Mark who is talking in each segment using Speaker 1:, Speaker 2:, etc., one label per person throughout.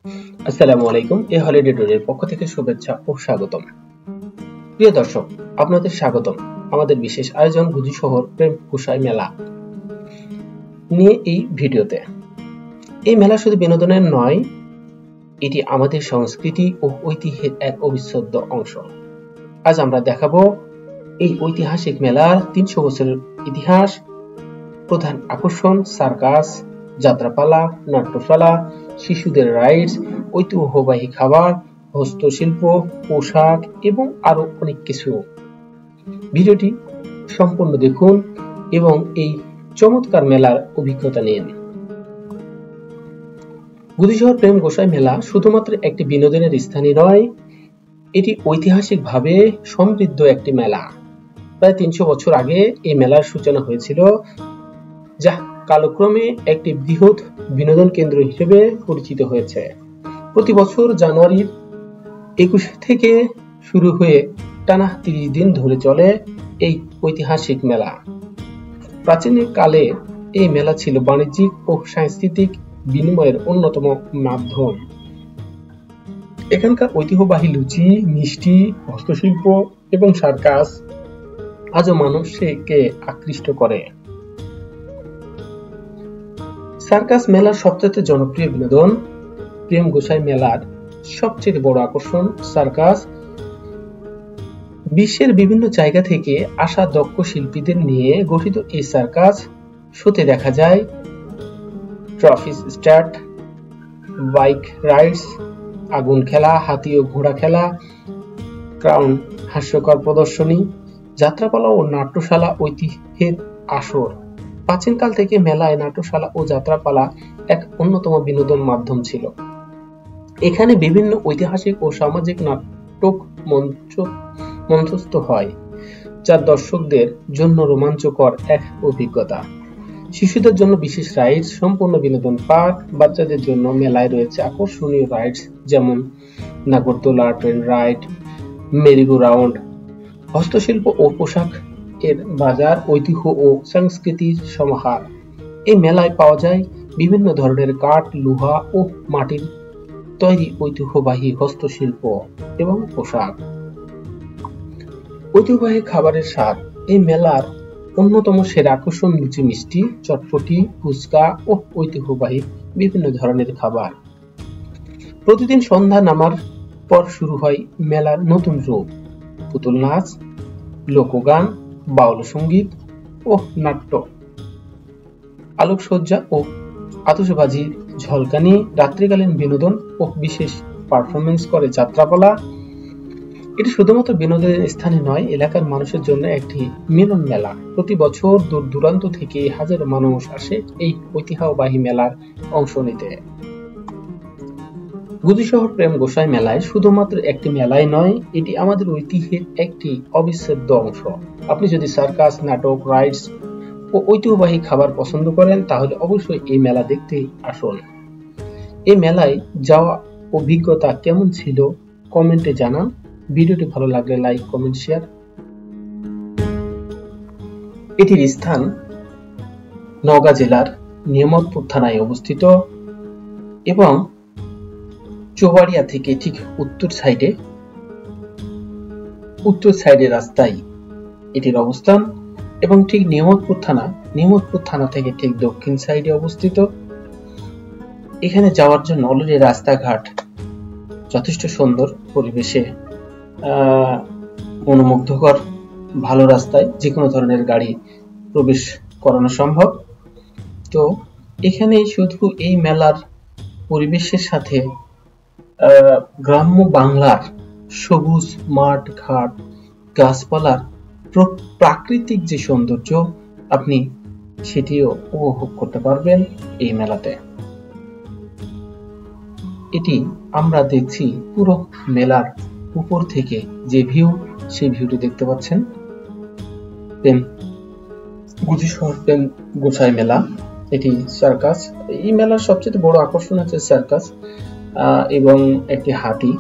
Speaker 1: আসসালামু আলাইকুম। এই হলিডে ট্যুরের পক্ষ থেকে শুভেচ্ছা ও স্বাগতম। প্রিয় দর্শক, আপনাদের স্বাগতম আমাদের বিশেষ আয়োজন গুজি শহর প্রেম গোসাই মেলা নিয়ে এই ভিডিওতে। এই মেলা শুধু বিনোদনের নয়, এটি আমাদের সংস্কৃতি ও ঐতিহ্যের এক অবিচ্ছেদ্য অংশ। আজ আমরা দেখাবো এই ঐতিহাসিক মেলার ৩০০ বছরের ইতিহাস, প্রধান আকর্ষণ, সার্কাস, যাত্রাপালা, নাট্যশালা, শিশুদের রাইডস, ঐতিহ্যবাহী খাবার, হস্তশিল্প, পোশাক এবং আরো অনেক কিছু। ভিডিওটি সম্পূর্ণ দেখুন এবং এই চমৎকার মেলার অভিজ্ঞতা নিন। গুদিশহর প্রেম গোসাই মেলা শুধুমাত্র একটি বিনোদনের স্থানই নয়, এটি ঐতিহাসিকভাবে সমৃদ্ধ একটি মেলা। প্রায় ৩০০ বছর আগে এই মেলার সূচনা হয়েছিল, যা কালক্রমে একটি বৃহৎ বিনোদন কেন্দ্র হিসেবে পরিচিত হয়েছে। প্রতি বছর জানুয়ারির ২১ থেকে শুরু হয়ে টানা ৩০ দিন ধরে চলে এই ঐতিহাসিক মেলা। প্রাচীন কালে এই মেলা ছিল বাণিজ্যিক ও সাংস্কৃতিক বিনিময়ের অন্যতম মাধ্যম। এখানকার ঐতিহ্যবাহী লুচি, মিষ্টি, হস্তশিল্প এবং সার্কাস আজও মানুষকে আকৃষ্ট করে। সার্কাস মেলার সবচেয়ে জনপ্রিয় বিনোদন। প্রেম গোসাই মেলার সবচেয়ে বড় আকর্ষণ সার্কাস। বিশ্বের বিভিন্ন জায়গা থেকে আসা দক্ষ শিল্পীদের নিয়ে গঠিত এই সার্কাস শোতে দেখা যায় ট্রফি স্টার্ট, বাইক রাইডস, আগুন খেলা, হাতি ও ঘোড়া খেলা, ক্রাউন হাস্যকর প্রদর্শনী, যাত্রাপালা ও নাট্যশালা, ঐতিহ্যের আসর। প্রাচীনকাল থেকে মেলায় নাট্যশালা ও যাত্রাপালা এক অন্যতম বিনোদন মাধ্যম ছিল। এখানে বিভিন্ন ঐতিহাসিক ও সামাজিক নাটক মঞ্চস্থ হয়, যা দর্শকদের জন্য রোমাঞ্চকর এক অভিজ্ঞতা। শিশুদের জন্য বিশেষ রাইডস, সম্পূর্ণ বিনোদন পার্ক। বাচ্চাদের জন্য মেলায় রয়েছে আকর্ষণীয় রাইডস যেমন নাগরদোলা, ট্রেন রাইড, মেরিগো রাউন্ড। হস্তশিল্প ও পোশাক এর বাজার, ঐতিহ্য ও সংস্কৃতির সমাহার। এই মেলায় পাওয়া যায় বিভিন্ন ধরনের কাঠ, লোহা ও মাটির তৈরি ঐতিহ্যবাহী হস্তশিল্প এবং পোশাক। ঐতিহ্যবাহী খাবারের স্বাদ। এই মেলার অন্যতম সেরা আকর্ষণ লুচি, মিষ্টি, চটপটি, ফুচকা ও ঐতিহ্যবাহী বিভিন্ন ধরনের খাবার। প্রতিদিন সন্ধ্যা নামার পর শুরু হয় মেলার নতুন রূপ: পুতুল নাচ, লোকগান, বাউল সঙ্গীত ও নাট্য, আলোকসজ্জা ও আতশবাজির ঝলকানি। রাত্রিকালীন বিনোদন ও বিশেষ পারফরমেন্স করে যাত্রাপালা। এটি শুধুমাত্র বিনোদনের স্থানই নয়, এলাকার মানুষের জন্য একটি মিলন মেলা। প্রতি বছর দূর দূরান্ত থেকে হাজারো মানুষ আসে এই ঐতিহ্যবাহী মেলার অংশ নিতে। গুদিশহর প্রেম গোসাই মেলায় শুধুমাত্র একটি মেলাই নয়, এটি আমাদের ঐতিহ্যের একটি অবিচ্ছেদ্য অংশ। আপনি যদি সার্কাস, নাটক, রাইডস ও ঐতিহ্যবাহী খাবার পছন্দ করেন, তাহলে অবশ্যই এই মেলা দেখতে আসুন। এই মেলায় যাওয়া অভিজ্ঞতা কেমন ছিল কমেন্টে জানান। ভিডিওটি ভালো লাগলে লাইক, কমেন্ট, শেয়ার। এটির স্থান নওগাঁ জেলার নিয়ামতপুর থানায় অবস্থিত এবং চৌবাড়িয়া থেকে ঠিক উত্তর সাইডে রাস্তায় এটির অবস্থান এবং ঠিক নিয়ামতপুর থানা থেকে ঠিক দক্ষিণ সাইডে অবস্থিত। এখানে যাওয়ার জন্য অলরেডি রাস্তাঘাট যথেষ্ট সুন্দর, পরিবেশে মনোমুগ্ধকর, ভালো রাস্তায় যে কোনো ধরনের গাড়ি প্রবেশ করানো সম্ভব। তো এখানে শুধু এই মেলার পরিবেশের সাথে গ্রাম্য বাংলার সবুজ মাঠ ঘাট, গাছপালার প্রাকৃতিক যে সৌন্দর্য, আপনি সেটিও উপভোগ করতে পারবেন এই মেলাতে। এটি আমরা দেখছি পুরো মেলার উপর থেকে যে ভিউ, সেই ভিউটি দেখতে পাচ্ছেন। গুদিশহর প্রেম গোসাই মেলা, এটি সার্কাস। এই মেলার সবচেয়ে বড় আকর্ষণ হচ্ছে সার্কাস এবং একটি হাতি,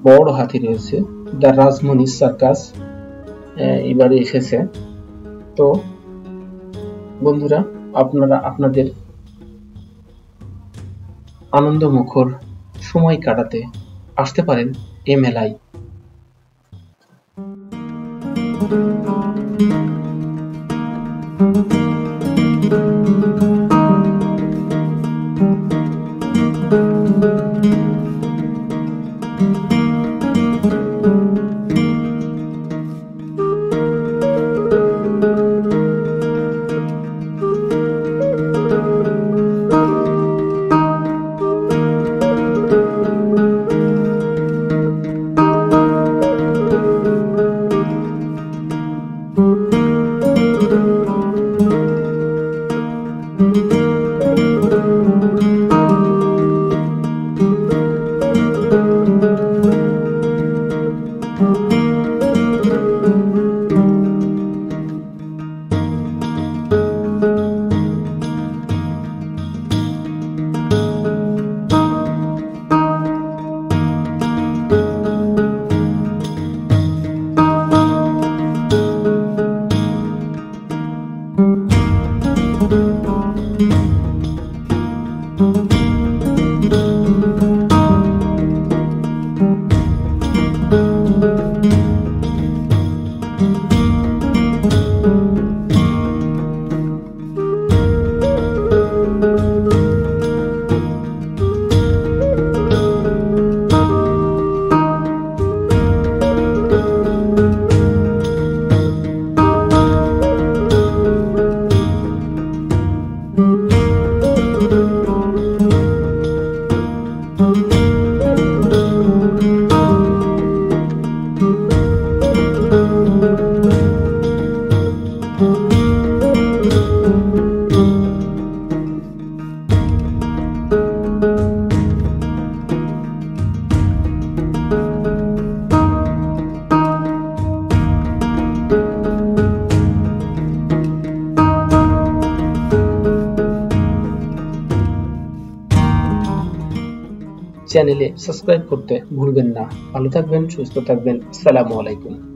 Speaker 1: বড় হাতি রয়েছে। দ্য রাজমণি সার্কাস এবারে এসেছে। তো বন্ধুরা, আপনারা আপনাদের আনন্দমুখর সময় কাটাতে আসতে পারেন এই মেলায়। চ্যানেলে সাবস্ক্রাইব করতে ভুলবেন না। ভালো থাকবেন, সুস্থ থাকবেন। আসসালামু আলাইকুম।